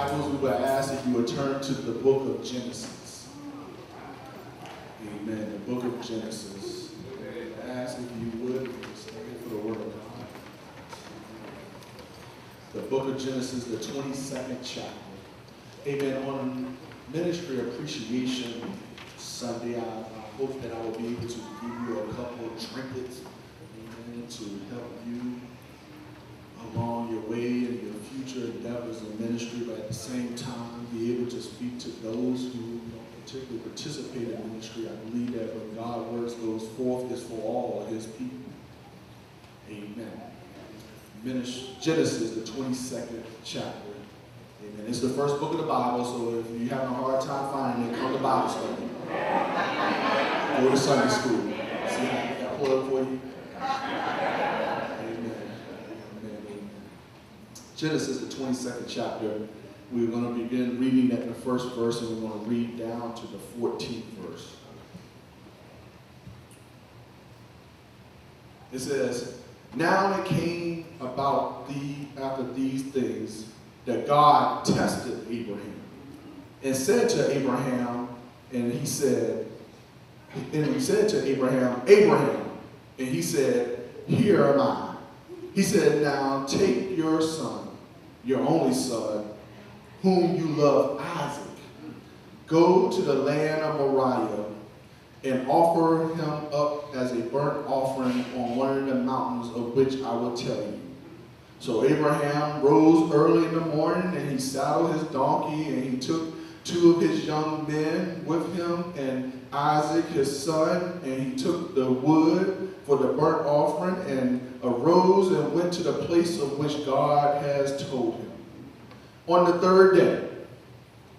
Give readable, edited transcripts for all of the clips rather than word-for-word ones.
Bibles, we would ask if you would turn to the book of Genesis. Amen. The book of Genesis. I ask if you would stand for the word of God. The book of Genesis, the 22nd chapter. Amen. On Ministry Appreciation Sunday, I hope that I will be able to give you a couple of trinkets, amen, to help you along your way in your future endeavors in ministry, but at the same time be able to speak to those who don't particularly participate in ministry. I believe that when God's words goes forth, it's for all his people. Amen. Genesis, the 22nd chapter. Amen. It's the first book of the Bible, so if you're having a hard time finding it, come to Bible study. Go to Sunday school. See how I got plug for you? Genesis, the 22nd chapter. We're going to begin reading at the first verse, and we're going to read down to the 14th verse. It says, "Now it came about after these things that God tested Abraham and said to Abraham, and he said to Abraham, Abraham, and he said, Here am I. He said, Now take your son, your only son, whom you love, Isaac. Go to the land of Moriah and offer him up as a burnt offering on one of the mountains of which I will tell you. So Abraham rose early in the morning, and he saddled his donkey, and he took two of his young men with him and Isaac his son, and he took the wood for the burnt offering and arose and went to the place of which God has told him. On the third day,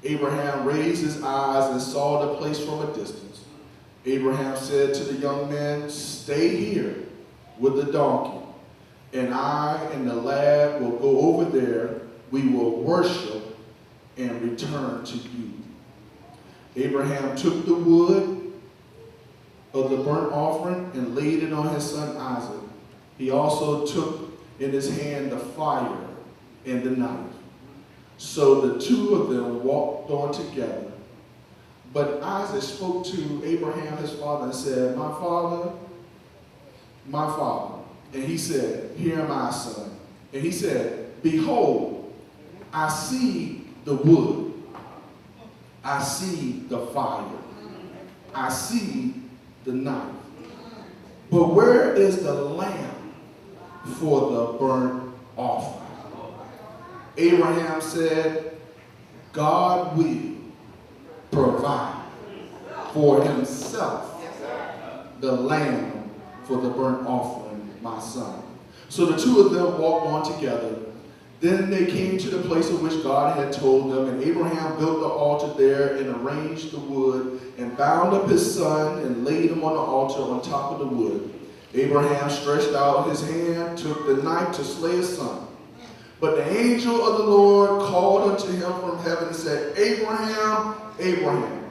Abraham raised his eyes and saw the place from a distance. Abraham said to the young men, Stay here with the donkey, and I and the lad will go over there. We will worship and return to you. Abraham took the wood of the burnt offering and laid it on his son Isaac. He also took in his hand the fire and the knife. So the two of them walked on together. But Isaac spoke to Abraham his father and said, My father, my father. And he said, Here am I, son. And he said, Behold, I see the wood. I see the fire. I see the knife. But where is the lamb for the burnt offering? Abraham said, God will provide for himself the lamb for the burnt offering, my son. So the two of them walked on together. Then they came to the place of which God had told them, and Abraham built the altar there and arranged the wood and bound up his son and laid him on the altar on top of the wood. Abraham stretched out his hand, took the knife to slay his son. But the angel of the Lord called unto him from heaven and said, Abraham, Abraham.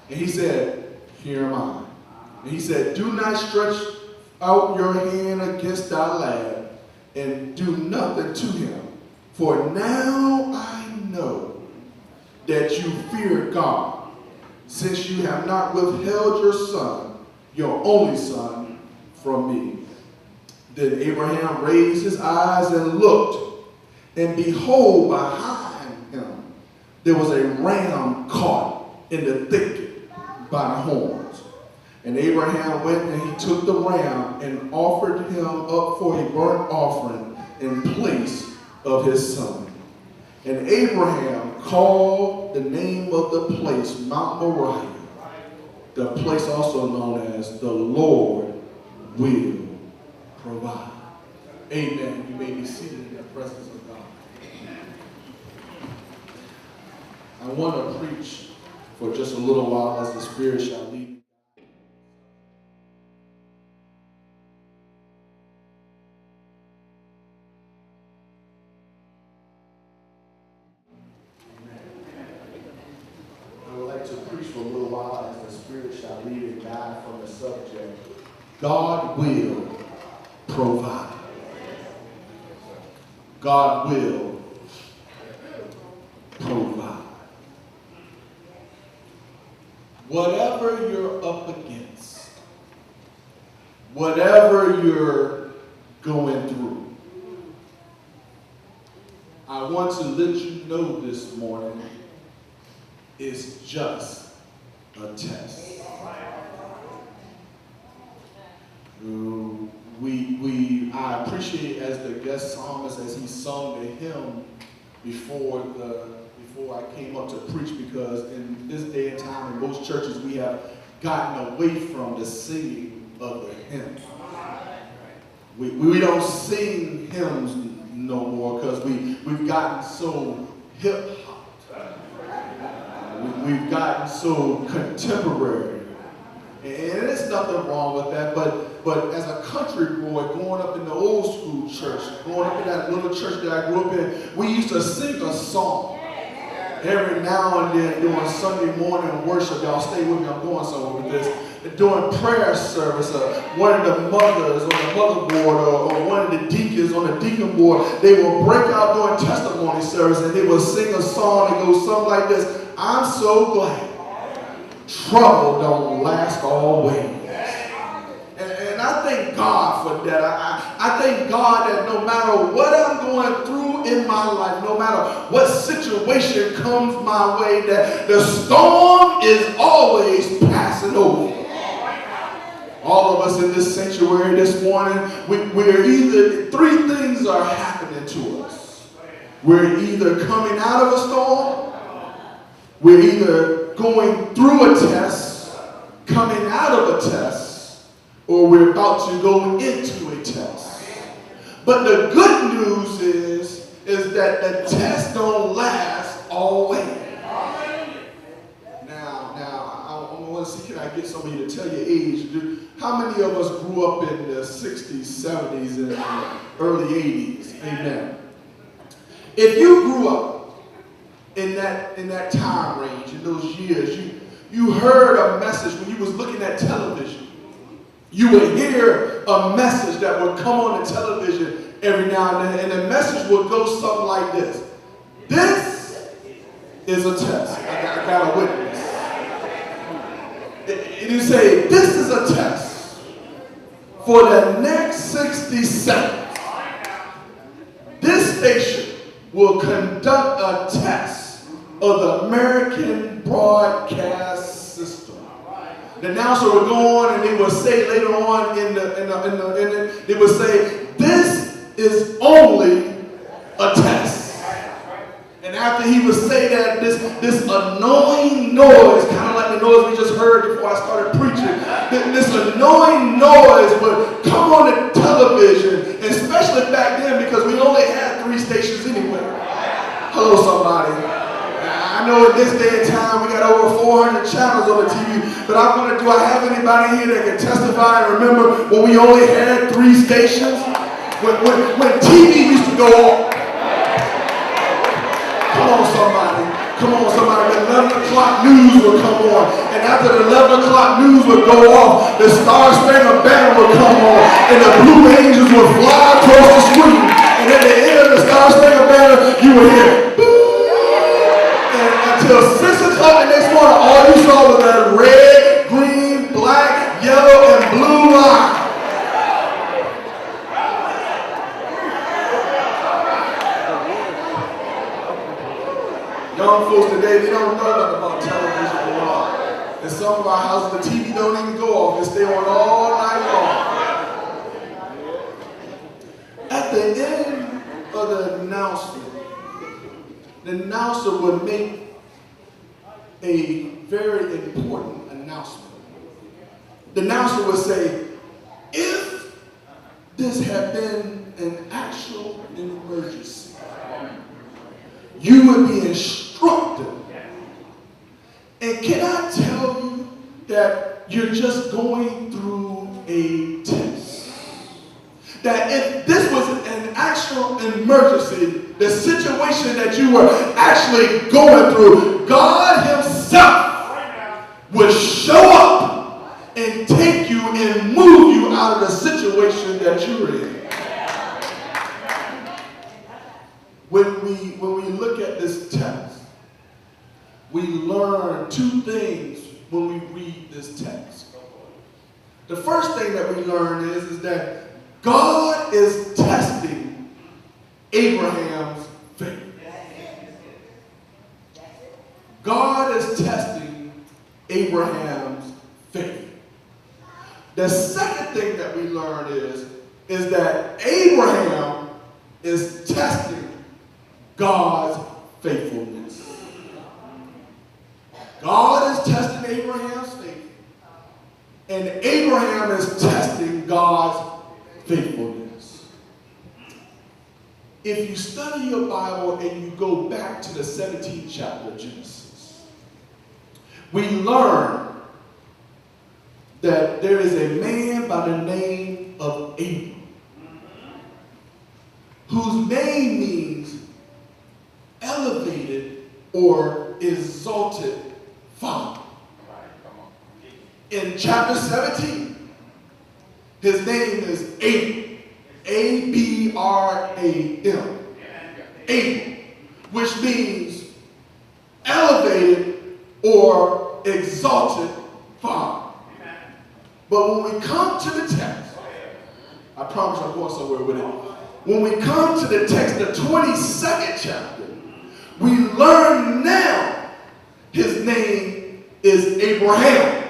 And he said, Here am I. And he said, Do not stretch out your hand against thy lad, and do nothing to him. For now I know that you fear God, since you have not withheld your son, your only son, from me. Then Abraham raised his eyes and looked, and behold, behind him there was a ram caught in the thicket by the horns. And Abraham went and he took the ram and offered him up for a burnt offering in place of his son. And Abraham called the name of the place Mount Moriah, the place also known as the Lord will provide. Amen. You may be seated in the presence of God. I want to preach for just a little while as the Spirit shall lead me. I would like to preach for a little while as the Spirit shall lead and guide from the subject, God will provide. God will provide. Whatever you're up against, whatever you're going through, I want to let you know this morning, it's just a test. I appreciate as the guest psalmist as he sung the hymn before I came up to preach, because in this day and time in most churches we have gotten away from the singing of the hymn. We don't sing hymns no more because we've gotten so hip hop. We've gotten so contemporary. And there's nothing wrong with that, but as a country boy, growing up in the old school church, growing up in that little church that I grew up in, we used to sing a song every now and then during Sunday morning worship. Y'all stay with me, I'm going somewhere with this. During prayer service, one of the mothers on the mother board or one of the deacons on the deacon board, they will break out during testimony service and they will sing a song that goes something like this: I'm so glad trouble don't last always. And I thank God for that. I thank God that no matter what I'm going through in my life, no matter what situation comes my way, that the storm is always passing over. All of us in this sanctuary this morning, we're either, three things are happening to us. We're either coming out of a storm, we're either going through a test, coming out of a test, or we're about to go into a test. But the good news is that the test don't last always. Now, I want to see, can I get somebody to tell your age? How many of us grew up in the 60s, 70s, and early 80s? Amen. If you grew up in that time range, in those years, you heard a message when you was looking at television. You would hear a message that would come on the television every now and then, and the message would go something like this: this is a test. I got a witness. And you say, this is a test. For the next 60 seconds, this station will conduct a test of the American broadcast system. The announcer would go on and they would say later on they would say, this is only a test. And after he would say that, this annoying noise, kind of like the noise we just heard before I started preaching, this annoying noise would come on the television, especially back then because we only had 3 stations anyway. Hello, somebody. I know in this day and time we got over 400 channels on the TV, but do I have anybody here that can testify and remember when we only had 3 stations? When TV used to go on. Come on somebody, the 11 o'clock news would come on. And after the 11 o'clock news would go off, the Star Spangled Banner would come on. And the Blue Angels would fly across the screen. And at the end of the Star Spangled Banner, you would hear, boo! And until 6 o'clock the next morning, all you saw was that red, green, black, yellow, and blue line. Young folks today, they don't know nothing about television anymore. In some of our houses, the TV don't even go off. They stay on all night long. At the end of the announcer would make a very important announcement. The announcer would say, if this had been an actual emergency, you would be instructed. And can I tell you that you're just going through a test? That if this was an actual emergency, the situation that you were actually going through, God himself would show up and take you and move you out of the situation that you're in. When we look at this text, we learn two things when we read this text. The first thing that we learn is that God is testing Abraham's faith. God is testing Abraham's faith. The second thing that we learn is that Abraham is testing God's faithfulness. God is testing Abraham's faith, and Abraham is testing God's faithfulness. If you study your Bible and you go back to the 17th chapter of Genesis, we learn that there is a man by the name of Abram, whose name means elevated or exalted father. In chapter 17, his name is Abram, A-B-R-A-M, Abram, which means elevated or exalted father. But when we come to the text, I promise I'm going somewhere with it. When we come to the text, the 22nd chapter, we learn now his name is Abraham,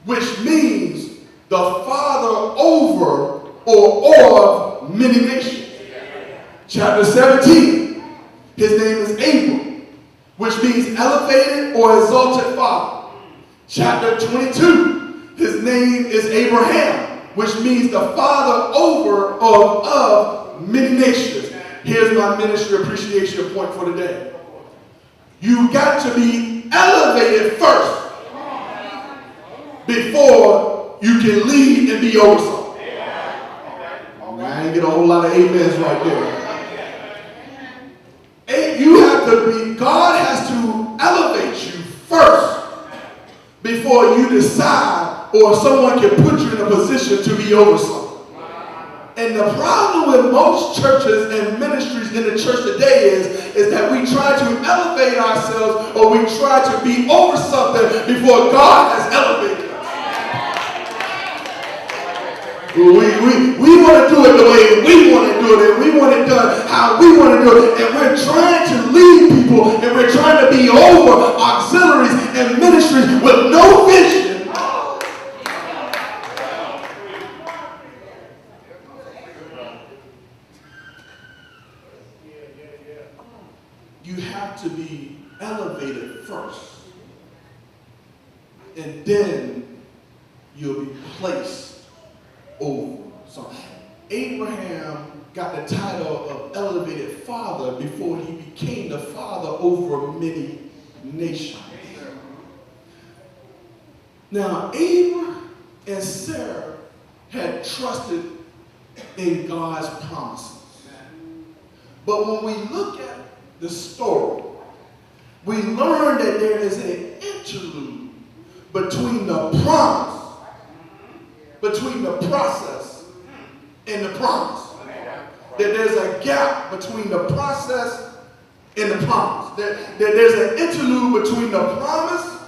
which means the father over or of many nations. Chapter 17, his name is Abram, which means elevated or exalted father. Chapter 22, his name is Abraham, which means the father over or of many nations. Here's my ministry appreciation point for today. You got to be elevated first before you can lead and be over something. I ain't get a whole lot of amens right there. You have to be, God has to elevate you first before you decide or someone can put you in a position to be over something. And the problem with most churches and ministries in the church today is that we try to elevate ourselves or we try to be over something before God has elevated us. We want to do it the way we want to do it, and we want it done how we want to do it, and we're trying to lead people, and we're trying to be over auxiliaries and ministries with no vision. You have to be elevated first, and then you'll be placed over. So Abraham got the title of elevated father before he became the father over many nations. Now, Abraham and Sarah had trusted in God's promises. But when we look at the story, we learn that there is an interlude between the promise, between the process and the promise. That there's a gap between the process and the promise. That there's an interlude between the promise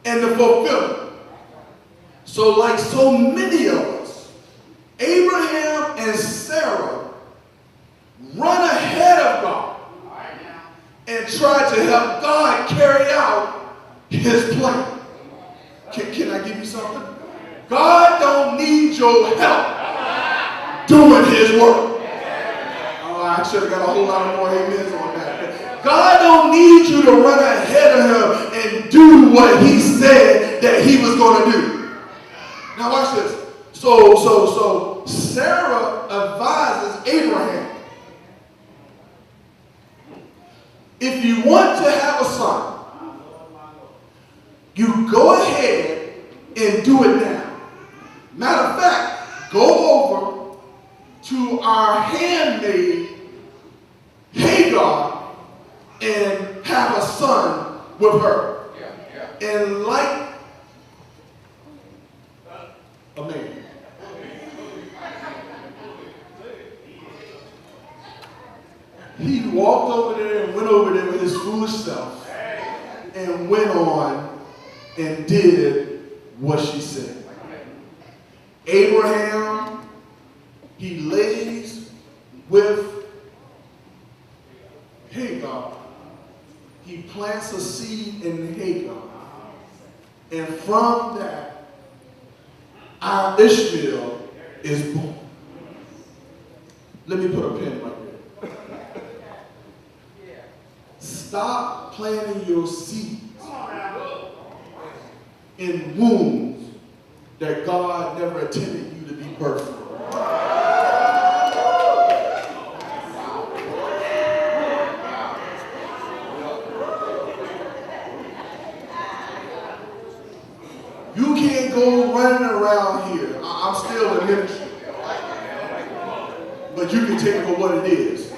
and the fulfillment. So like so many of us, Abraham and Sarah run ahead of God and try to help God carry out his plan. Can I give you something? God don't need your help doing his work. Oh, I should have got a whole lot more amens on that. God don't need you to run ahead of him and do what he said that he was going to do. Now watch this. So Sarah advises Abraham, if you want to have a son, you go ahead and do it now. Matter of fact, go over to our handmaid Hagar and have a son with her. And like a man. He walked over there and went over there with his foolish self and went on and did what she said. Abraham, he lays with Hagar. He plants a seed in Hagar. And from that, our Ishmael is born. Let me put a pin right there. Stop planting your seeds in wombs that God never intended you to be birthed. You can't go running around here. I'm still in ministry. But you can take it for what it is.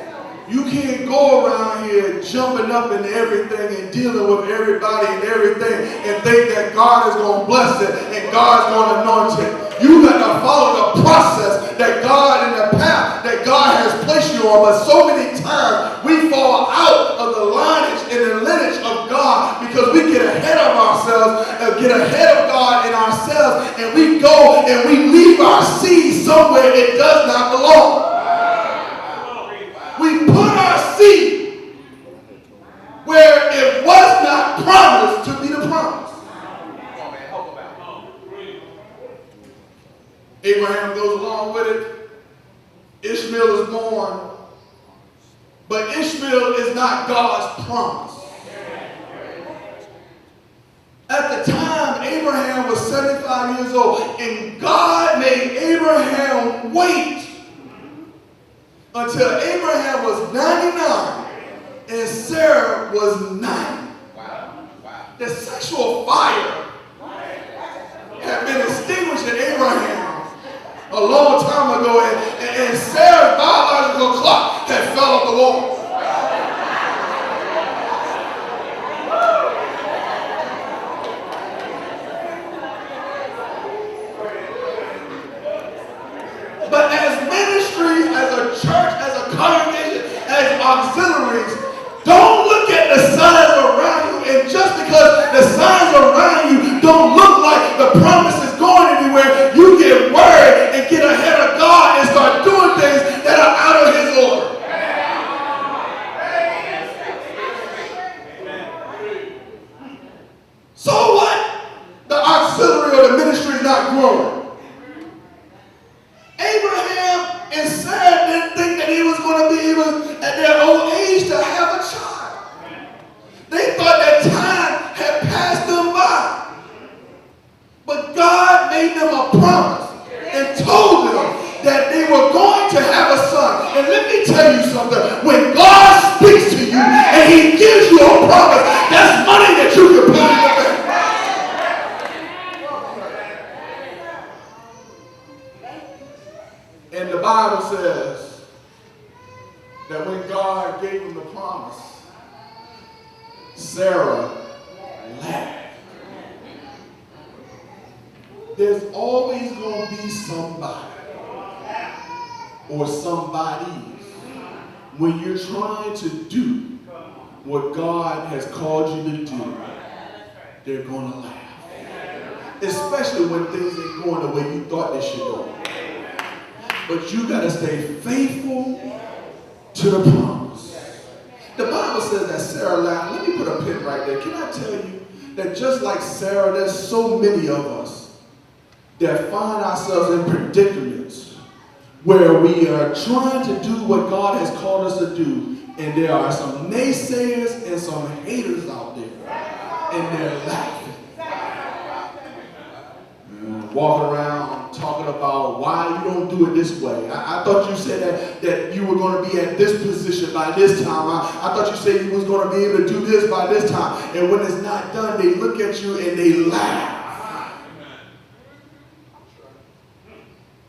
You can't go around here jumping up in everything and dealing with everybody and everything and think that God is going to bless it and God's going to anoint it. You got to follow the process that God and the path that God has placed you on. But so many times we fall out of the lineage and the lineage of God because we get ahead of ourselves and get ahead of God and ourselves, and we go and we leave our seed somewhere it does not belong. We put our seed where it was not promised to be the promise. Abraham goes along with it. Ishmael is born. But Ishmael is not God's promise. At the time, Abraham was 75 years old, and God made Abraham wait until Abraham was 99 and Sarah was 90. The sexual fire had been extinguished in Abraham a long time ago, and Sarah's biological clock had fell off the wall. But as ministry, as a church, as a congregation, as auxiliaries, don't look at the signs around you, and just because the signs around you don't look like the promise is going anywhere, you get worried and get ahead of God and start doing things that are out of His order. So what? The auxiliary or the ministry is not growing. Abraham and Sarah didn't think that he was going to be able, at their old age, to have a child. They thought that time had passed them by. But God made them a promise and told them that they were going to have a son. And let me tell you something. When God speaks to you and He gives you a promise, that's money that you can put in the bank. And the Bible says that when God gave him the promise, Sarah laughed. There's always going to be somebody or somebodies when you're trying to do what God has called you to do. They're going to laugh. Especially when things ain't going the way you thought they should go. But you got to stay faithful to the promise. The Bible says that Sarah laughed. Let me put a pin right there. Can I tell you that just like Sarah, there's so many of us that find ourselves in predicaments where we are trying to do what God has called us to do, and there are some naysayers and some haters out there, and they're laughing. Walking around talking about why you don't do it this way. I thought you said that you were going to be at this position by this time. I thought you said you was going to be able to do this by this time. And when it's not done, they look at you and they laugh.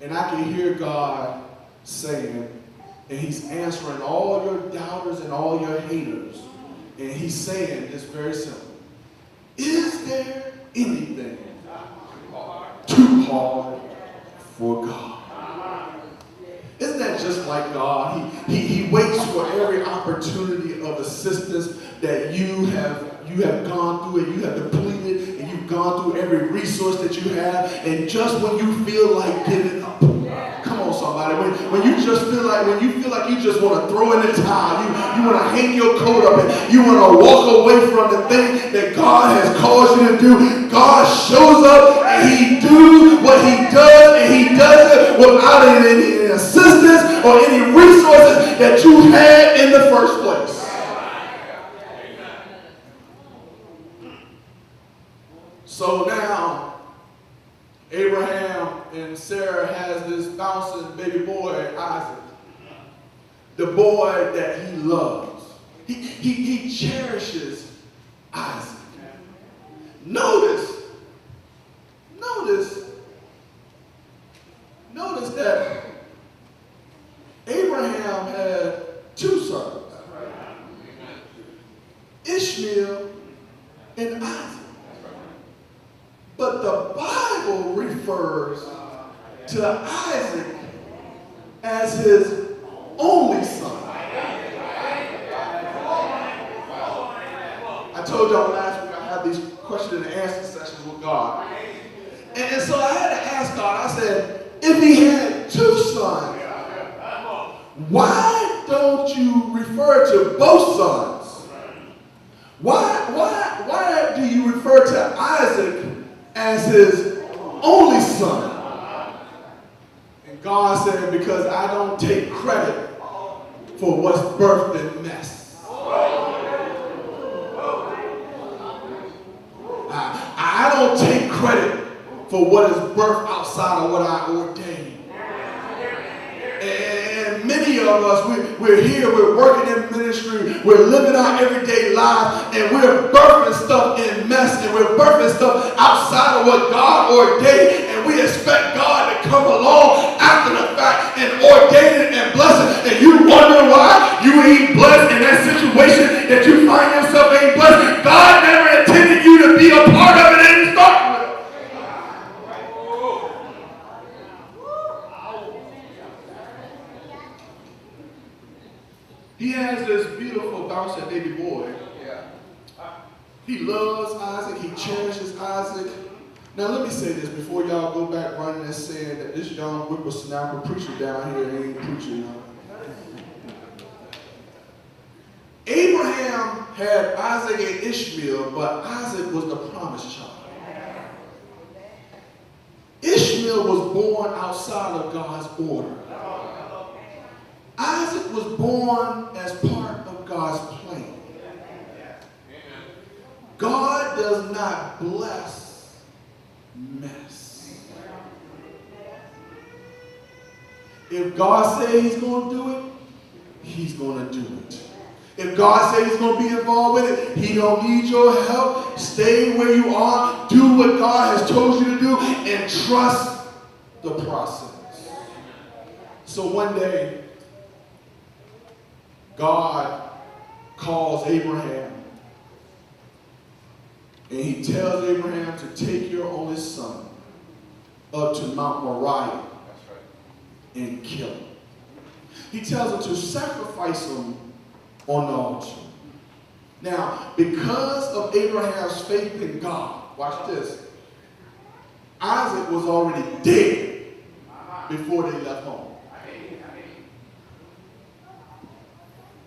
And I can hear God saying, and He's answering all your doubters and all your haters. And He's saying this very simple. Is there anything too hard for God? Isn't that just like God? He waits for every opportunity of assistance that you have gone through it, you have depleted, and you've gone through every resource that you have, and just when you feel like giving up, come on somebody, when you just feel like, when you feel like you just want to throw in the towel, you want to hang your coat up and you want to walk away from the thing that God has called you to do, God shows up and he do what he does, and he does it without any assistance or any resources that you had in the first place. So now, Abraham and Sarah has this bouncing baby boy, Isaac. The boy that he loves. He cherishes Isaac. Notice that Abraham had two sons, Ishmael and Isaac. But the Bible refers to Isaac as his only son. I told y'all last week I had these question and answer sessions with God. And so I had to ask God, I said, if he had two sons, why don't you refer to both sons? Why do you refer to Isaac as his only son? And God said, because I don't take credit for what's birthed in mess. I don't take credit for what is birthed outside of what I ordained. And many of us, we're here, we're working in ministry, we're living our everyday lives, and we're birthing stuff in mess, and we're birthing stuff outside of what God ordained, and we expect God to come along after the fact and ordain it and bless it, and you wonder why you ain't blessed in that situation that you find yourself ain't blessed. God never intended you to be a part of it and start with it. He has this beautiful bouncing baby boy. He loves Isaac. He cherishes Isaac. Now let me say this before y'all go back running and saying that this young whippersnapper preacher down here ain't preaching. Abraham had Isaac and Ishmael, but Isaac was the promised child. Ishmael was born outside of God's order. Isaac was born as part of God's plan. God does not bless mess. If God says he's going to do it, he's going to do it. If God says he's going to be involved with it, he don't need your help. Stay where you are. Do what God has told you to do and trust the process. So one day, God calls Abraham, and he tells Abraham to take your only son up to Mount Moriah and kill him. He tells him to sacrifice him on the altar. Now, because of Abraham's faith in God, watch this, Isaac was already dead before they left home.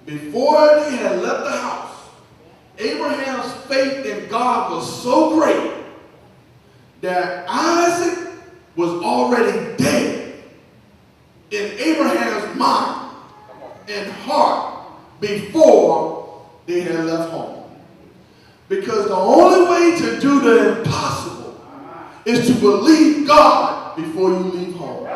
Before they had left the house, Abraham's faith in God was so great that Isaac was already dead in Abraham's mind and heart before they had left home. Because the only way to do the impossible is to believe God before you leave home.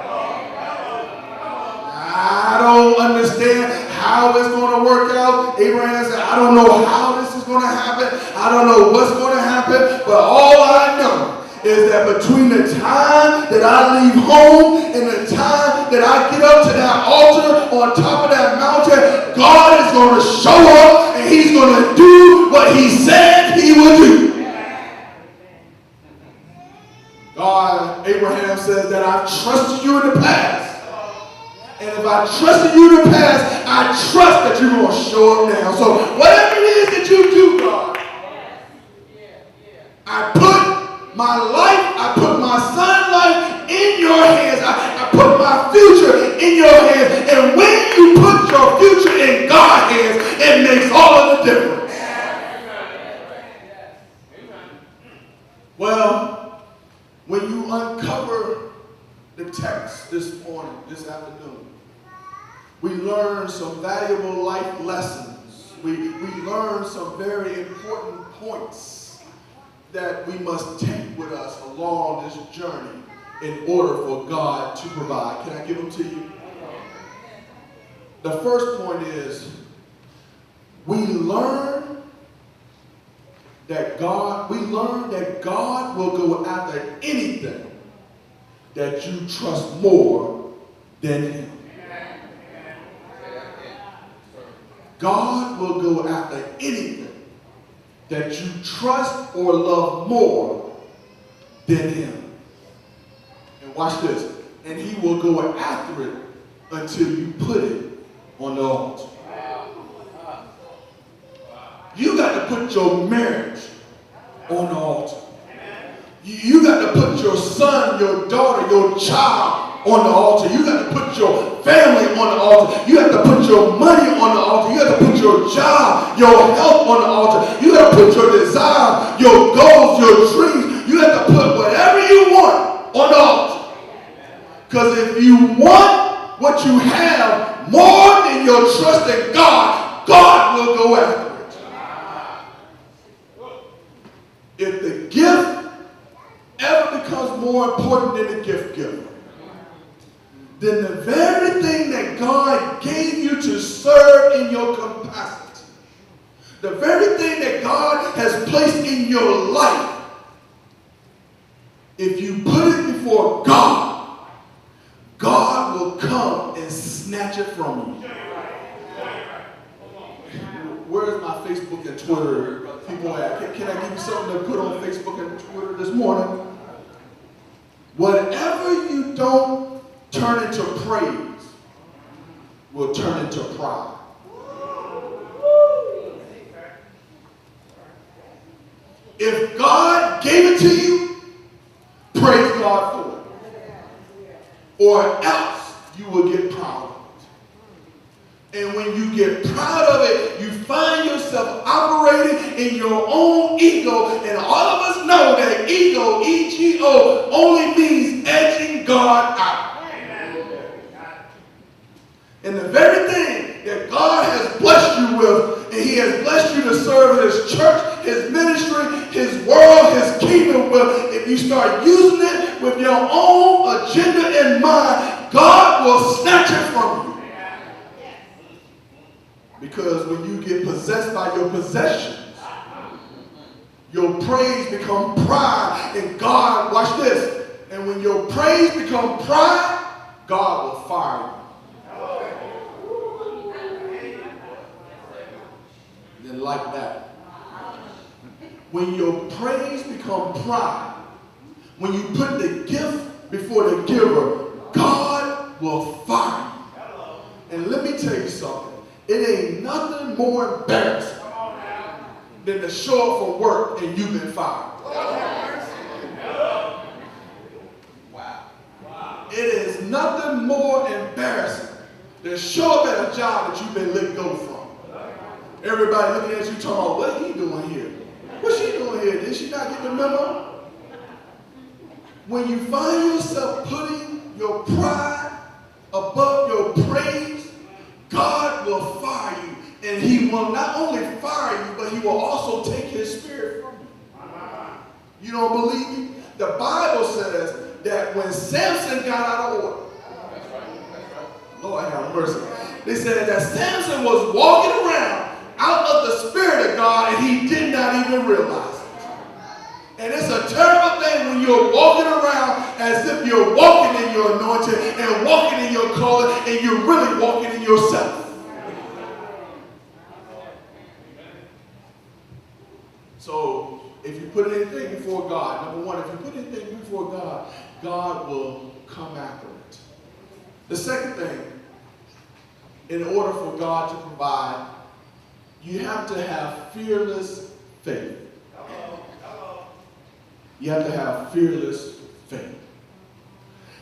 I don't understand how it's going to work out. Abraham said, I don't know how this is going to happen. I don't know what's going to happen. But all I know is that between the time that I leave home and the time that I get up to that altar on top of that mountain, God is going to show up and he's going to do what he said he would do. God, Abraham says that I've trusted you in the past. And if I trusted you in the past, I trust that you're going to show up now. So whatever it is that you do, God, I put my life, I put my son's life in your hands. I put my future in your hands. And when you put your future in God's hands, it makes all of the difference. Well, when you uncover the text this morning, this afternoon, we learn some valuable life lessons. We learn some very important points that we must take with us along this journey in order for God to provide. Can I give them to you? The first point is we learn that God will go after anything that you trust more than him. God will go after anything that you trust or love more than him. And watch this. And he will go after it until you put it on the altar. You got to put your marriage on the altar. You got to put your son, your daughter, your child on the altar. You got to put your family on the altar. You have to put your money on the altar. You have to put your job, your health on the altar. You have to put your desires, your goals, your dreams. You have to put whatever you want on the altar. Because if you want what you have more than your trust in God, God will go after it. If the gift ever becomes more important than the gift giver, then the very thing that God gave you to serve in your capacity, the very thing that God has placed in your life, if you put it before God, God will come and snatch it from you. Where's my Facebook and Twitter people at? Can I give you something to put on Facebook and Twitter this morning? Whatever you don't turn into praise will turn into pride. If God gave it to you, praise God for it. Or else you will get proud of it. And when you get proud of it, you find yourself operating in your own ego. And all of us know that ego, E-G-O, only means edging God out. And the very thing that God has blessed you with, and he has blessed you to serve his church, his ministry, his world, his kingdom with, if you start using it with your own agenda in mind, God will snatch it from you. Because when you get possessed by your possessions, your praise becomes pride. And God, watch this. And when your praise becomes pride, God will fire you. Then like that. When your praise becomes pride, when you put the gift before the giver, God will fire you. And let me tell you something. It ain't nothing more embarrassing than to show up for work and you've been fired. Wow. It is nothing more embarrassing than show up at a job that you've been let go from. Everybody looking at you talking about, what he doing here? What's she doing here? Did she not get the memo? When you find yourself putting your pride above your praise, God will fire you. And he will not only fire you, but he will also take his spirit from you. You don't believe me? The Bible says that when Samson got out of order, Lord have mercy, they said that Samson was walking around out of the Spirit of God and he did not even realize it. And it's a terrible thing when you're walking around as if you're walking in your anointing and walking in your calling and you're really walking in yourself. So if you put anything before God, number one, if you put anything before God, God will come after it. The second thing, in order for God to provide, you have to have fearless faith. You have to have fearless faith.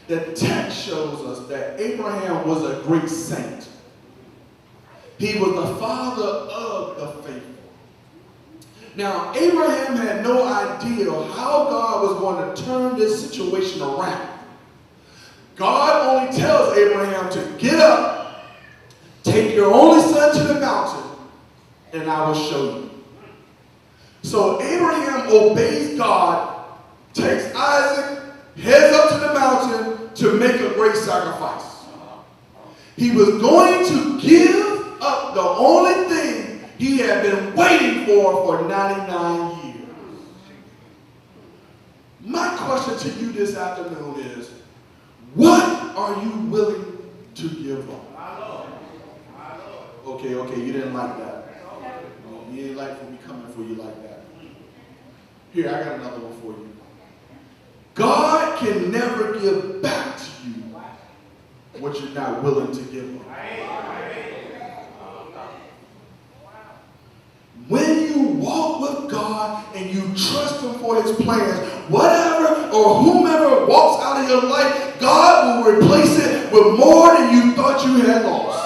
The text shows us that Abraham was a great saint. He was the father of the faithful. Now, Abraham had no idea how God was going to turn this situation around. God only tells Abraham to get up, take your only son to the mountain, and I will show you. So Abraham obeys God, takes Isaac, heads up to the mountain to make a great sacrifice. He was going to give up the only thing he had been waiting for 99 years. My question to you this afternoon is, what are you willing to give up? Okay, you didn't like that. You didn't like for me coming for you like that. Here, I got another one for you. God can never give back to you what you're not willing to give up. When you walk with God and you trust Him for His plans, whatever or whomever walks out of your life, God will replace it with more than you thought you had lost.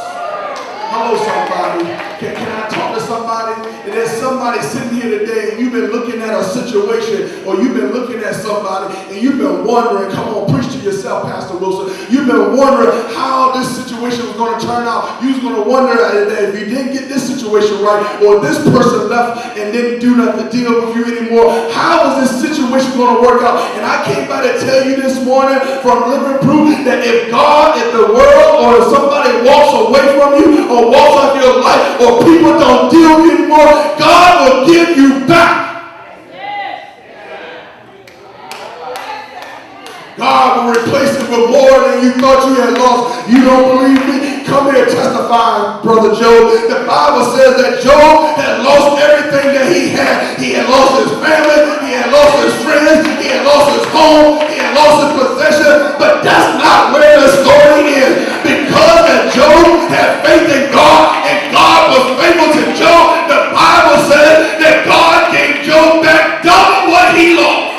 Hello, somebody. Can I talk to somebody? And there's somebody sitting here today and you've been looking at a situation or you've been looking at somebody and you've been wondering, come on, preach to yourself, Pastor Wilson. You've been wondering how this situation was going to turn out. You was going to wonder that if you didn't get this situation right or this person left and didn't do nothing to deal with you anymore, how is this situation going to work out? And I came by to tell you this morning from living proof that if God, if the world, or if somebody walks away from you or walks out of your life or people don't deal with you anymore, God will give you back. God will replace it with more than you thought you had lost. You don't believe me? Come here and testify, Brother Job. The Bible says that Job had lost everything that he had. He had lost his family. He had lost his friends. He had lost his home. He had lost his possession. But that's not where the story is. Because that Job had faith in God and God was faithful to Job, the Bible says that God gave Job back double what he lost.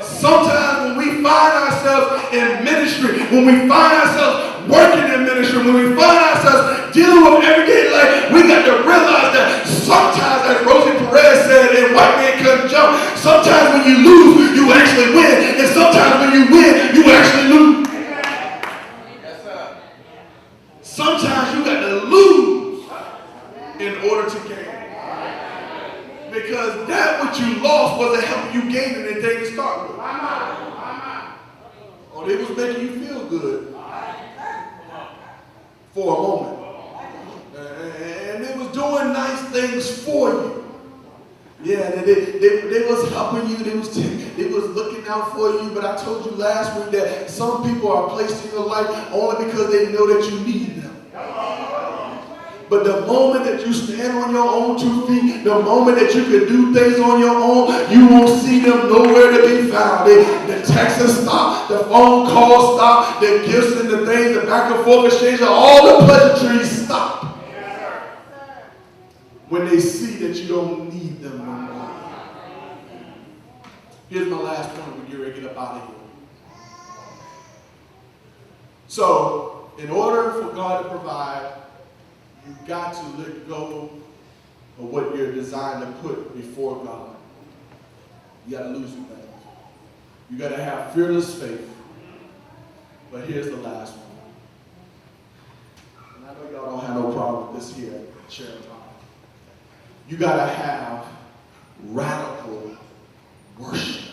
Sometimes when we find ourselves in ministry, when we find ourselves working in ministry, when we find ourselves dealing with everyday life, we got to realize that sometimes, as Rosie Perez said in White Man Couldn't Jump, sometimes when you lose, you actually win. And sometimes when you win, you actually lose. Sometimes you got to lose in order to gain. Because that what you lost wasn't helping you gain anything to start with. Or they was making you feel good for a moment. And they was doing nice things for you. Yeah, they was helping you. They was looking out for you. But I told you last week that some people are placed in your life only because they know that you need them. But the moment that you stand on your own 2 feet, the moment that you can do things on your own, you won't see them nowhere to be found. The texts stop, the phone calls stop, the gifts and the things, the back and forth exchange, all the pleasantries stop. When they see that you don't need them no more. Here's my last point. We're getting ready to get up out of here. So, in order for God to provide, you've got to let go of what you're designed to put before God. You got to lose some things. You got to have fearless faith. But here's the last one. And I know y'all don't have no problem with this here at Sharon. You got to have radical worship.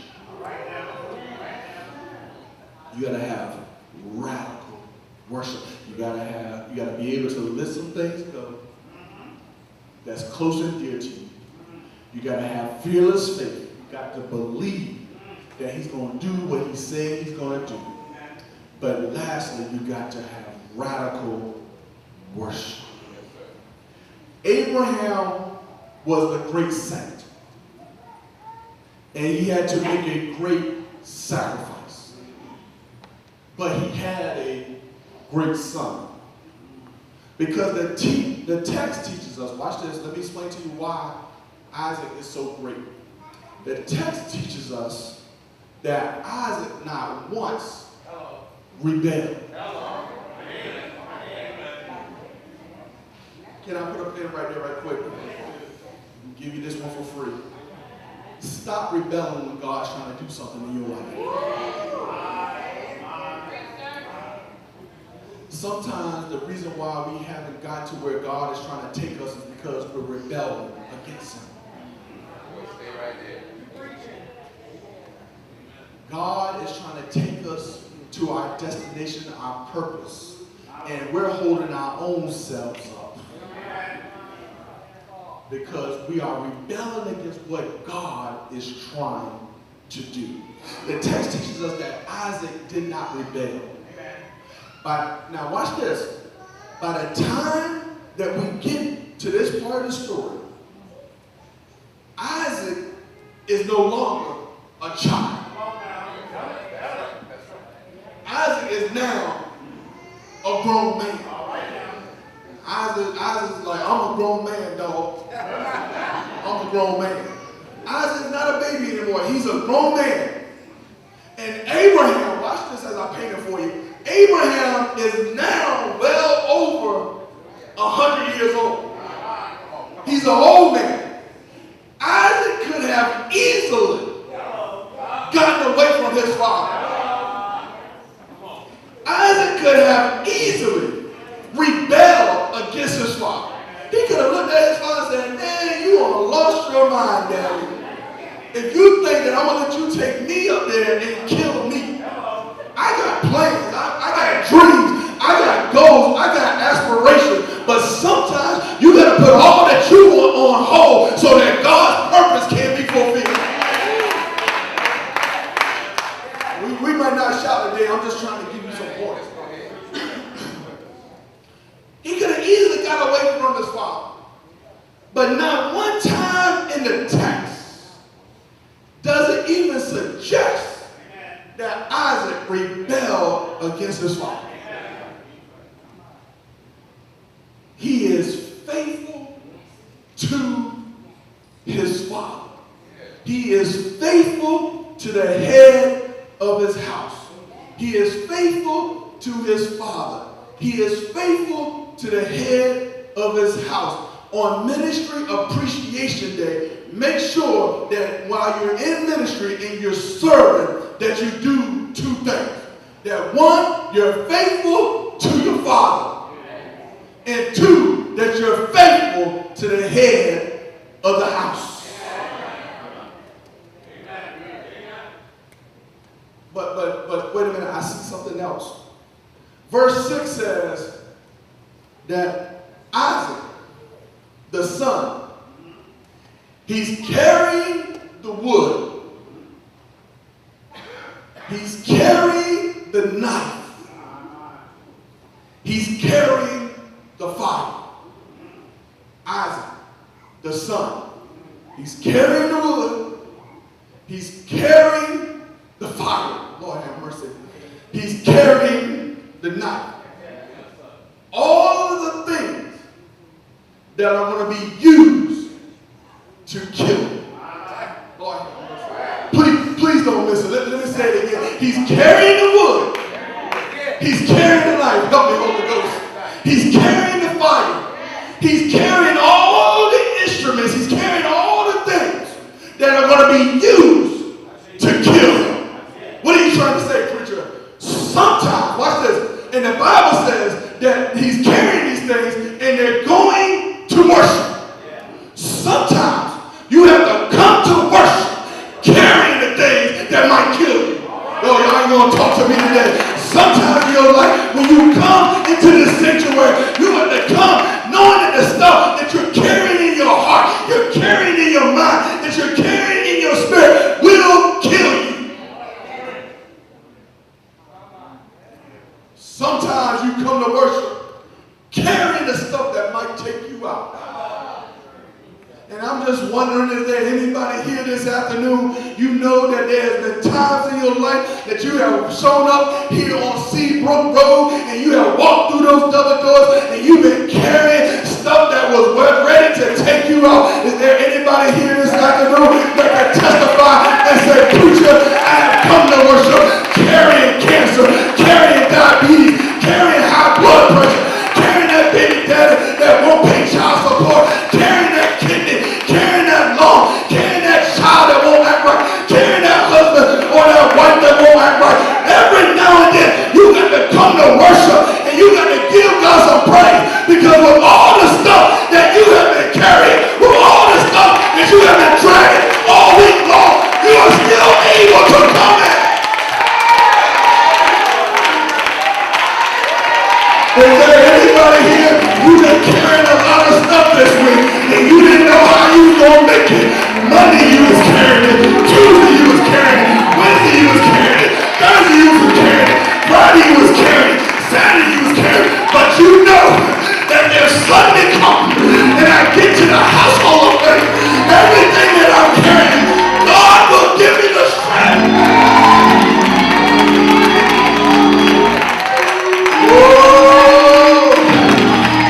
You got to have radical worship. You got to be able to let some things go that's close and dear to you. You got to have fearless faith. You got to believe that He's going to do what He said He's going to do. But lastly, you got to have radical worship. Abraham was the great saint. And he had to make a great sacrifice. But he had a great son. Because the text teaches us, watch this, let me explain to you why Isaac is so great. The text teaches us that Isaac not once rebelled. Can I put a pin right there right quick? I'll give you this one for free. Stop rebelling when God's trying to do something in your life. Sometimes the reason why we haven't got to where God is trying to take us is because we're rebelling against Him. God is trying to take us to our destination, our purpose, and we're holding our own selves up because we are rebelling against what God is trying to do. The text teaches us that Isaac did not rebel. Now watch this. By the time that we get to this part of the story, Isaac is no longer a child. Isaac is now a grown man. Isaac's like, I'm a grown man, dog. I'm a grown man. Isaac's not a baby anymore. He's a grown man. And Abraham, watch this as I paint it for you. Abraham is now well over 100 years old. He's an old man. Isaac could have easily gotten away from his father. Isaac could have easily rebelled against his father. He could have looked at his father and said, man, you are lost your mind, daddy. If you think that I'm going to let you take me up there and kill me, I got plans, I got dreams, I got goals, I got aspirations. But sometimes you got to put all that you want on hold so that God's purpose can be fulfilled. We might not shout today. I'm just trying to give you some points. He could have easily got away from his father. But not one time in the text does it even suggest that Isaac rebelled against his father. He is faithful to his father. He is faithful to the head of his house. He is faithful to his father. He is faithful to the head of his house. On Ministry Appreciation Day, make sure that while you're in ministry and you're serving, that you do two things. That one, you're faithful to your father. And two, that you're faithful to the head of the house. But wait a minute, I see something else. Verse 6 says that Isaac, the son, he's carrying the wood. He's carrying the knife. He's carrying the fire. Isaac, the son, he's carrying the wood. He's carrying the fire. Lord have mercy. He's carrying the knife. All of the things that are going to be used to kill him. Lord have mercy. Please don't miss it. Let me say it again. He's carrying the wood. He's carrying the knife. Help me, Holy Ghost. He's carrying the fire. He's carrying all the instruments. He's carrying all the things that are going to be used to kill him. What are you trying to say, preacher? Sometimes, watch this, and the Bible says that he's carrying these things and they're going to worship. Sometimes you have to come to worship carrying the things that might kill you. Oh, y'all ain't going to talk to me today. Sometimes in your life, when you come into this sanctuary, you have to come knowing that the stuff that you're carrying in your heart, you're carrying in your mind, that you're carrying in your spirit will kill you. Sometimes you come to worship carrying the stuff that might take you out. And I'm just wondering if there's anybody here this afternoon, you know that there's been times in your life that you have shown up here on Seabrook Road and you have walked through those double doors and you've been carrying stuff stuff that was ready to take you out. Is there anybody here this afternoon that can testify and say, preacher, I have come to worship carrying cancer, carrying diabetes, carrying high blood pressure, carrying that baby daddy that won't pay child support, carrying that kidney, carrying that lung, carrying that child that won't act right, carrying that husband or that wife that won't act right. Every now and then, you got to come to worship and you got to give God some praise, because with all the stuff that you have been carrying, with all the stuff that you have been dragging all week long, you are still able to come in. Is there anybody here who's been carrying a lot of stuff this week and you didn't know how you was going to make it? Monday you was carrying it, Tuesday you was carrying it, Wednesday you was carrying it, Thursday you was carrying it, Friday you was carrying it, Saturday you was carrying it, but you know that there's Sunday come and I get to the household of faith, everything that I'm carrying, God will give me the strength.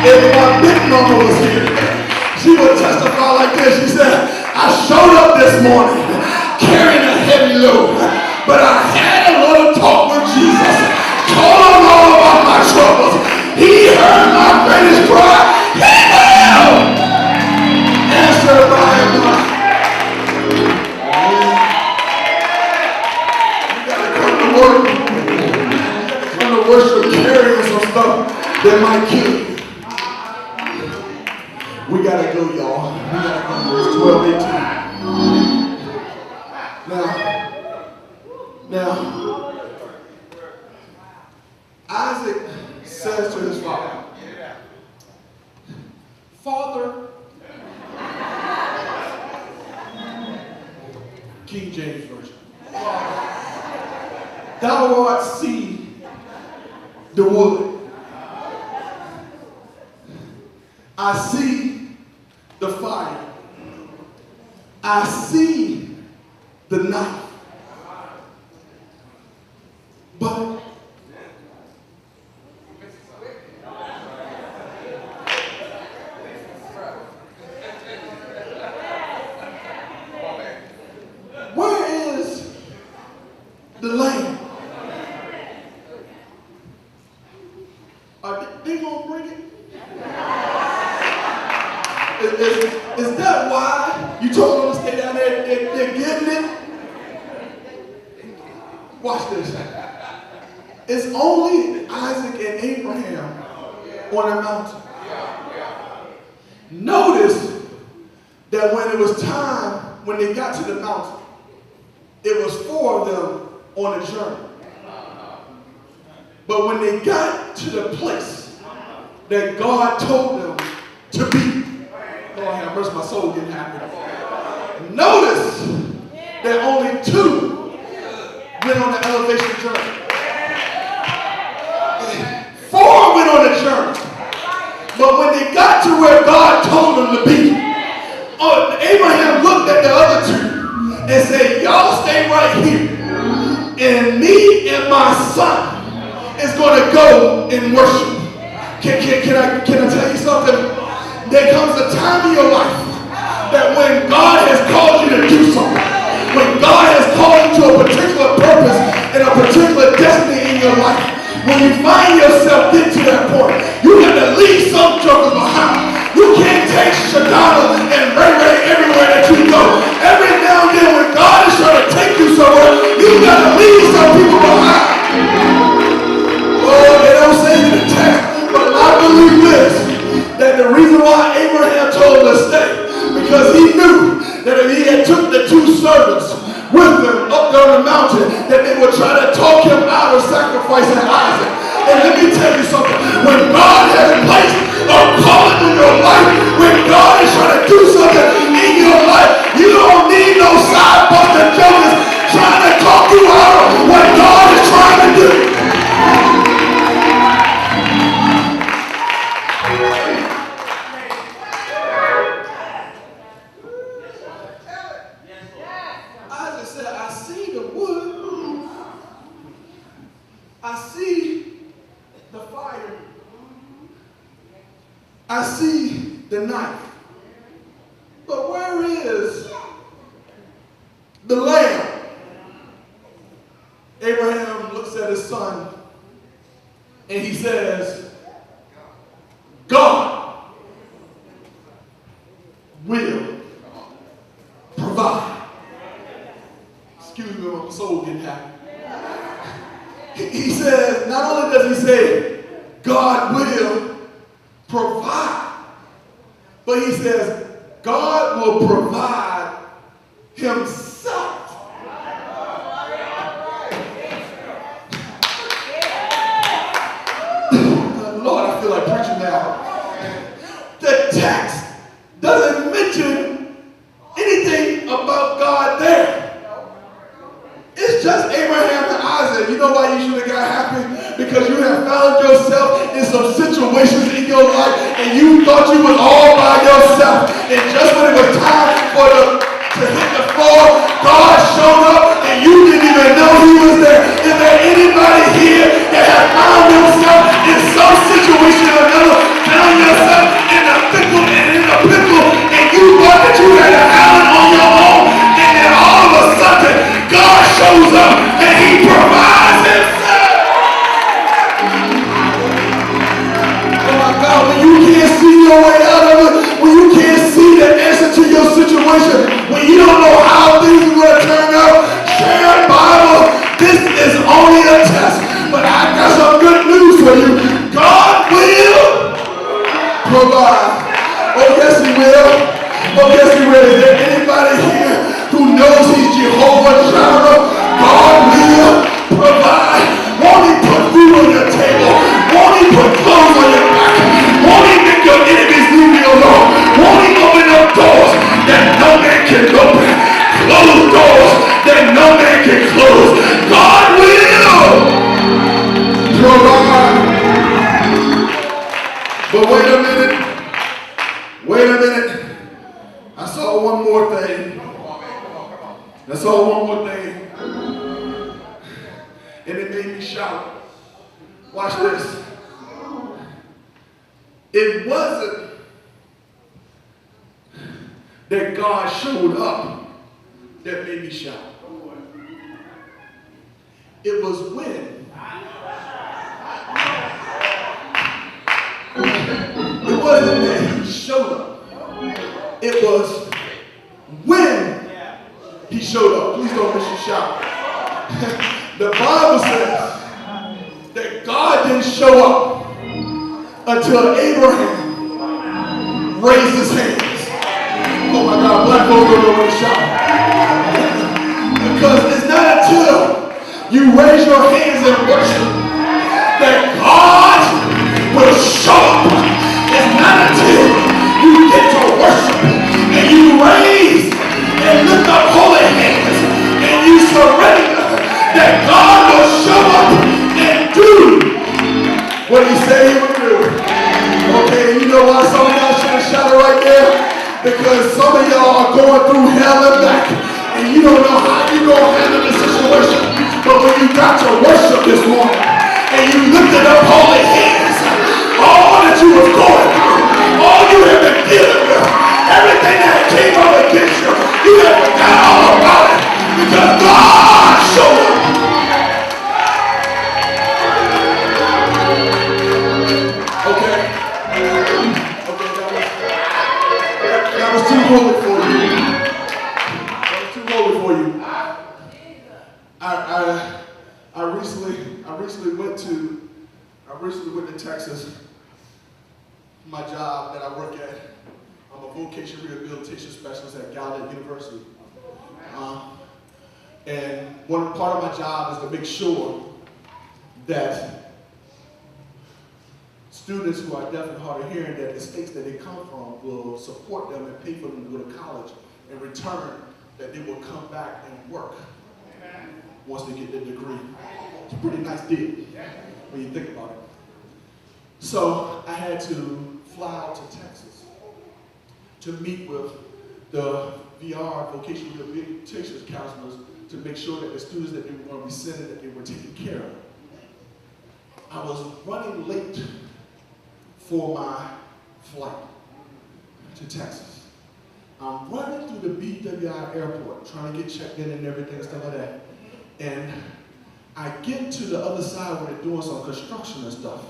If my big mama was here, she would testify like this. She said, I showed up this morning carrying a heavy load, but I had a little talk with Jesus. Told him all about my troubles. He heard my greatest cry. He will answer by and by. You gotta come to work. You gotta come to worship carrying some stuff that might kill you. We gotta go, y'all. We gotta go. It's 12:18. Now, Isaac says to his father, Father, King James Version, thou art see the wood. I see the fire. I see the knife. But where is the lamb? Are they gonna bring it? Is that why you told them to stay down there? They're getting it? Watch this. It's only Isaac and Abraham on the mountain. Notice that when it was time, when they got to the mountain, it was 4 of them on a journey. But when they got to the place that God told them to be, Lord have mercy, my soul getting happy. Notice that only 2 went on the elevation journey. 4 went on the journey. But when they got to where God told them to be, Abraham looked at the other 2 and said, y'all stay right here. And me and my son is going to go and worship. Can I tell you something? There comes a time in your life that when God has called you to do something, when God has called you to a particular purpose and a particular destiny in your life, when you find yourself get to that point, you got to leave some jokers behind. You can't take Shadana and Ray Ray everywhere that you go. Every now and then when God is trying to take you somewhere, you got to leave some people behind. Oh, they don't say it in the text, but I believe this, that the reason why Abraham told him to stay, because he knew that if he had took the 2 servants with them up there on the mountain, that they would try to talk him out of sacrificing Isaac. And let me tell you something, when God has placed a calling in your life, when God is trying to do something in your life, you don't need no side buster jokers trying to talk you out of what God is trying to do. Isaac said, I see the wood. I see the fire. I see the knife. But where is the lamb? Abraham looks at his son and he says, God will provide. Excuse me, my soul getting happy. He says, not only does he say, God will provide, but he says, God will provide himself. Lord, I feel like preaching now. The text doesn't mention anything about God there. It's just Abraham and Isaac. You know why you should have got happy? Because you have found yourself in some situations in your life and you thought you was all by yourself. And just when it was time to hit the floor, God showed up and you didn't even know he was there. Is there anybody here that has found yourself in some situation or another, found yourself in a pickle and you thought that you had to handle it on your own, and then all of a sudden God shows up and he provides himself. Oh my God, when you can't see your way out of it, when you can't see the answer to your situation, when you don't know how things are going to turn out, Sharon Bible, this is only a test. But I got some good news for you. God will provide. Oh yes he will. Oh yes he will. Is there anybody here who knows he's Jehovah Jireh? God will provide. Won't he put food on your table? Won't he put clothes on your back? Won't he make your enemies leave you alone? Won't he open up doors that no man can open? Close doors that no man can close. God will provide. But wait a minute. I saw one more thing. And it made me shout. Watch this. It wasn't that God showed up that made me shout. It was when. It wasn't that he showed up. It was when he showed up. Please don't miss your shout. The Bible says that God didn't show up until Abraham raised his hands. Oh my God, black folks don't know when to shout. Because it's not until you raise your hands in worship that God will show up. It's not until you get to worship and you raise and lift up holy hands and you surrender that God will show up and do what he said he would do. Okay, you know why some of y'all should have shouted right there? Because some of y'all are going through hell and back and you don't know how you're going to handle the situation. But when you got to worship this morning and you lifted up holy hands, all that you was going through, all you have been dealing with, everything that came up against you, you have forgot all about it because God showed up. Okay, that was too holy for you. That was too holy for you. I recently went to Texas. My job that I work at, I'm a vocational rehabilitation specialist at Gallaudet University. And one part of my job is to make sure that students who are deaf and hard of hearing, that the states that they come from will support them and pay for them to go to college. In return, that they will come back and work once they get their degree. It's a pretty nice deal when you think about it. So I had to fly out to Texas to meet with the VR, vocational rehabilitation counselors, to make sure that the students that they were going to be sending, that they were taken care of. I was running late for my flight. to Texas. I'm running through the BWI airport, trying to get checked in and everything and stuff like that. And I get to the other side where they're doing some construction and stuff.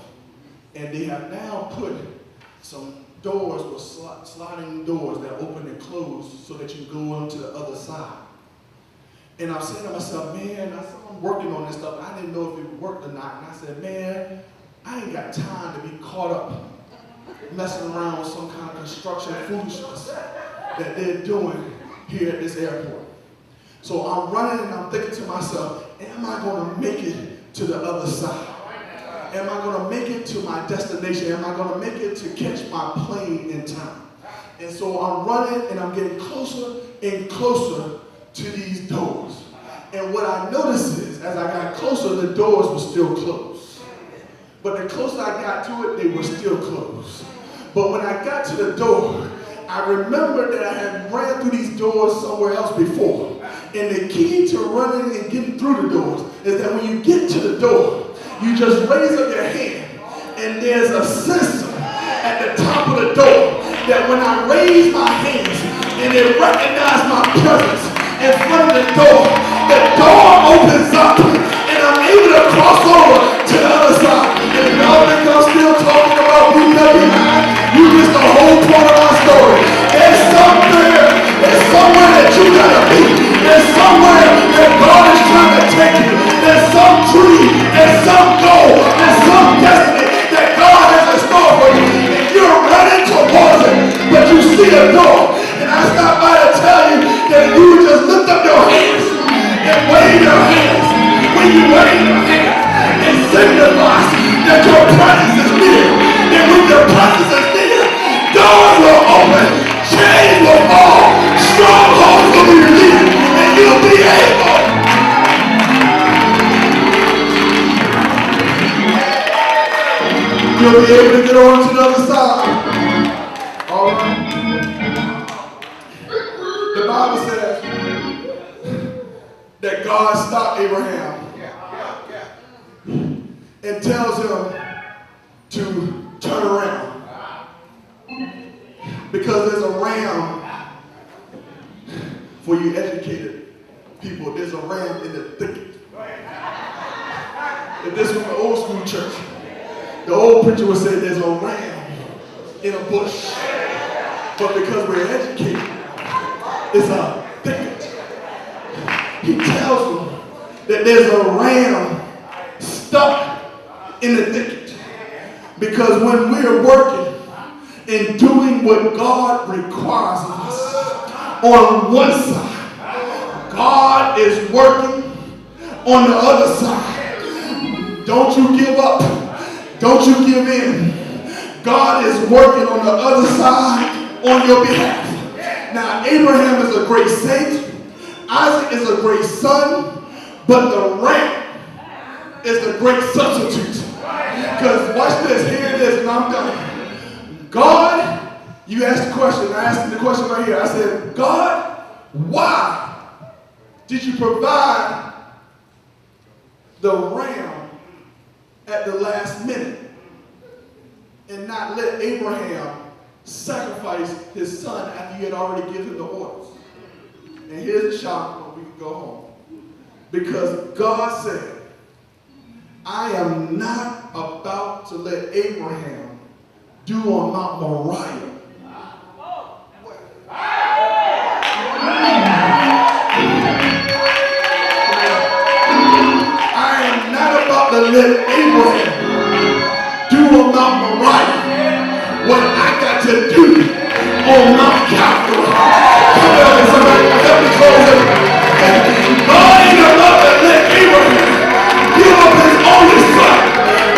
And they have now put some doors with sliding doors that open and close so that you can go on to the other side. And I'm saying to myself, man, I'm working on this stuff. I didn't know if it worked or not. And I said, man, I ain't got time to be caught up messing around with some kind of construction foolishness that they're doing here at this airport. So I'm running and I'm thinking to myself, am I going to make it to the other side? Am I going to make it to my destination? Am I going to make it to catch my plane in time? And so I'm running and I'm getting closer and closer to these doors. And what I noticed is, as I got closer, the doors were still closed. But the closer I got to it, they were still closed. But when I got to the door, I remembered that I had ran through these doors somewhere else before. And the key to running and getting through the doors is that when you get to the door, you just raise up your hand, and there's a system at the top of the door that when I raise my hands and it recognizes my presence in front of the door opens up and I'm able to cross over to the other side. And if y'all think I'm still talking about BWI, you missed the whole point of my story. There's somewhere that you gotta be. There's somewhere that God is trying to take you. There's some dream, there's some goal, there's some destiny that God has in store for you. And you're running towards it, but you see a door. And I stopped by to tell you that you would just lift up your hands and wave your hands. When you wave your hands, it signifies that your presence is near. And when your presence is near, doors will open, chains will fall, strongholds will be released, and you'll be able. You'll be able to get on to the other side. All right. The Bible says that God stopped Abraham and tells him to turn around because there's a ram for you educated people. There's a ram in the thicket. If this was an old school church, the old preacher would say there's a ram in a bush. But because we're educated, it's a thicket. He tells them that there's a ram stuck in the thicket. Because when we're working and doing what God requires of us, on one side, God is working on the other side. Don't you give up. Don't you give in. God is working on the other side on your behalf. Now, Abraham is a great saint. Isaac is a great son. But the ram is the great substitute. Because watch this. Here it is, and I'm done. God, you asked the question. I asked the question right here. I said, God, why did you provide the ram at the last minute and not let Abraham sacrifice his son after you had already given the orders? And here's the shock, we can go home. Because God said, I am not about to let Abraham do on Mount Moriah to let Abraham do on Mount Moriah what I got to do on Mount Calvary. Come on, somebody, help me close it. God ain't about to let Abraham give up his only son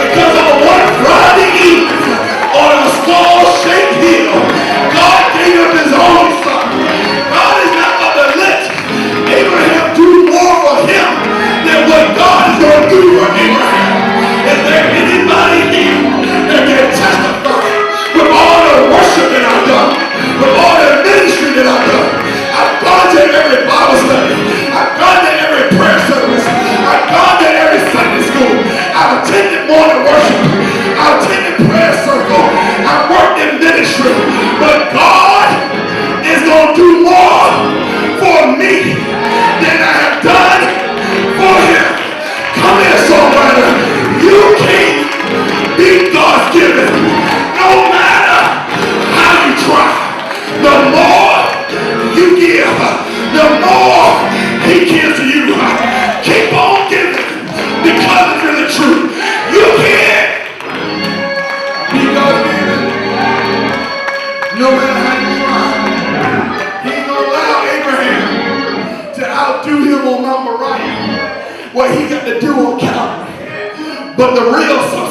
because on one Friday evening on a small shaped hill, God gave up his only son. God is not about to let Abraham do more for him than what God is going to do for Abraham. Is there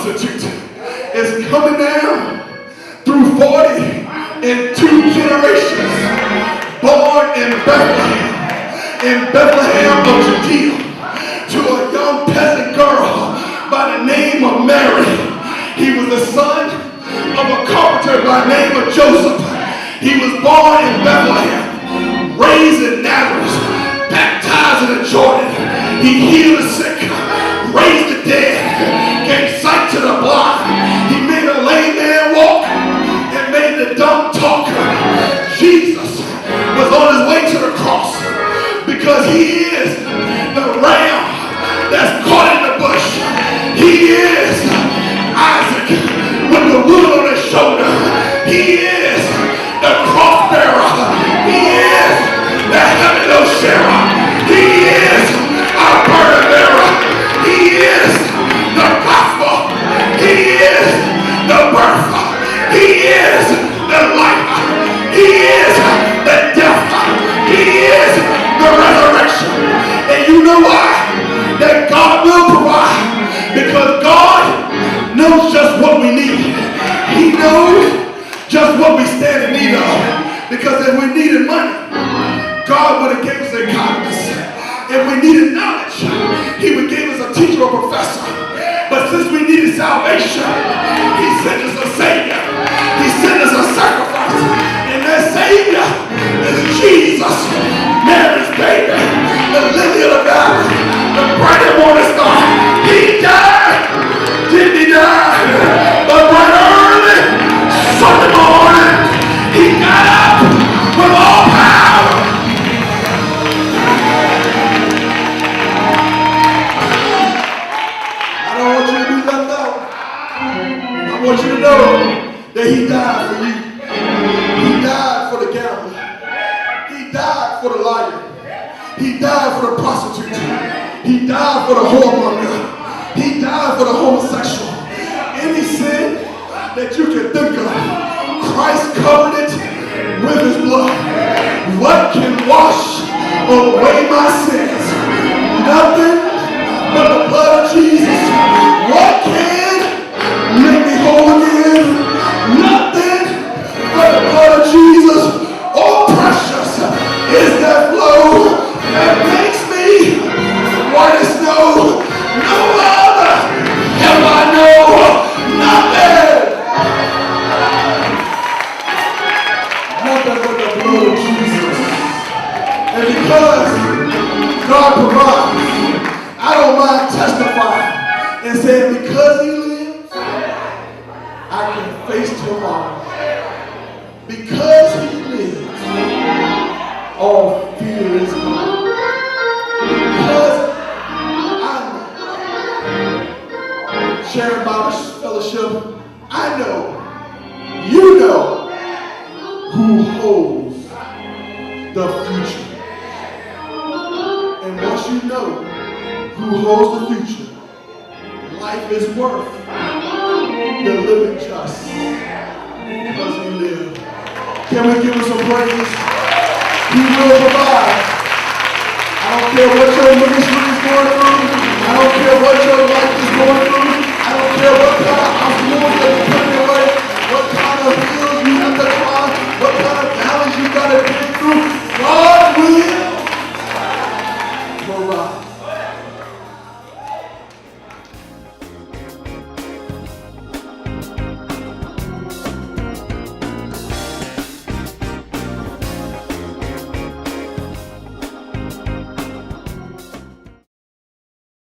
substitute is coming down through 42 generations, born in Bethlehem of Judea, to a young peasant girl by the name of Mary. He was the son of a carpenter by the name of Joseph. He was born in Bethlehem, raised in Nazareth, baptized in the Jordan. He healed the sick, raised the dead, gave sight to the blind. He made a lame man walk and made the dumb talk. Jesus was on his way to the cross because he is the ram that's caught in the bush. He is Isaac with the wood on his shoulder. He is the cross bearer. He is the heaven of Sharon. He is our burden bearer. He is the gospel. He is the birth. He is the life. He is the death. He is the resurrection. And you know why? That God will provide. Because God knows just what we need. He knows just what we stand in need of. Because if we needed money, God would have given us economists. If we needed knowledge, he would give us a teacher or professor. But since we needed salvation, he sent us a Savior. He sent us a sacrifice. And that Savior is Jesus, Mary's baby, the lily of the valley, the bright and morning star. He died. Didn't he die? But bright early Sunday morning, he got up with all power. I don't want you to be left out. I want you to know that he died for you. He died for the gambler. He died for the liar. He died for the prostitute. He died for the whoremonger. He died for the homosexual. Any sin that you can think of, Christ covered it with his blood. What can wash away my sins? Nothing but the blood of Jesus. What can make me whole again? Nothing but the blood of Jesus. Oh, precious is that flow that makes me white as snow. No other have I know. Nothing. Nothing but the blood of Jesus. And because God provides, I don't mind testifying and saying because he lives, I can face tomorrow. Because he lives, all fear is gone. Because Sharon Bible Fellowship, I know, you know, who holds the future. And once you know who holds the future, life is worth the living just because we live. Can we give him some praise? He will provide. I don't care what your ministry is going through. I don't care what your life is going through.